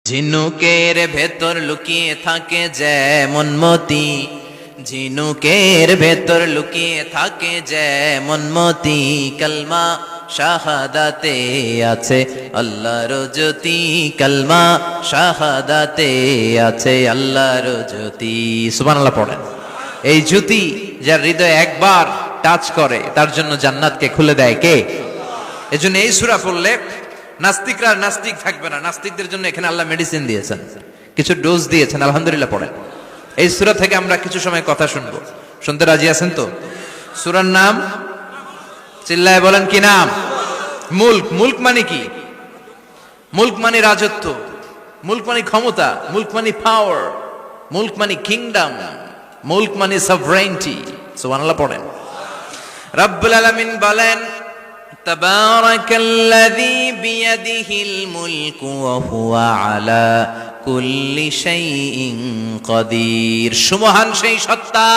ঝিনুকের ভেতর লুকিয়ে থাকে যেমন মতি, ঝিনুকের ভেতর লুকিয়ে থাকে যেমন মতি, কালমা শাহাদাতে আছে আল্লাহর জ্যোতি, কালমা শাহাদাতে আছে আল্লাহর জ্যোতি। সুবহানাল্লাহ পড়েন। এই জ্যোতি যার হৃদয় একবার টাচ করে তার জন্য জান্নাতকে খুলে দেয় কে? এজন্য এই সূরা পড়লে নাস্তিকরা নাস্তিক থাকবে না। নাস্তিকদের জন্য এখানে আল্লাহ মেডিসিন দিয়েছেন, কিছু ডোজ দিয়েছেন। আলহামদুলিল্লাহ পড়েন। এই সূরা থেকে আমরা কিছু সময় কথা শুনবো। শুনতে রাজি আছেন তো? সূরার নাম চিল্লায় বলেন কি নাম? মুলক। মুলক মানে কি? মুলক মানে রাজত্ব, মুলক মানে ক্ষমতা, মুলক মানে পাওয়ার, মুলক মানে কিংডম, মুলক মানে সভরেইনটি। সুবহানাল্লাহ পড়েন। রব্বুল আলামিন বলেন তাবারাকাল্লাযী বিয়াদিহিল মুলকু ওয়া হুয়া আলা কুল্লি শাইইন কাদির। সুমহান সেই সত্তা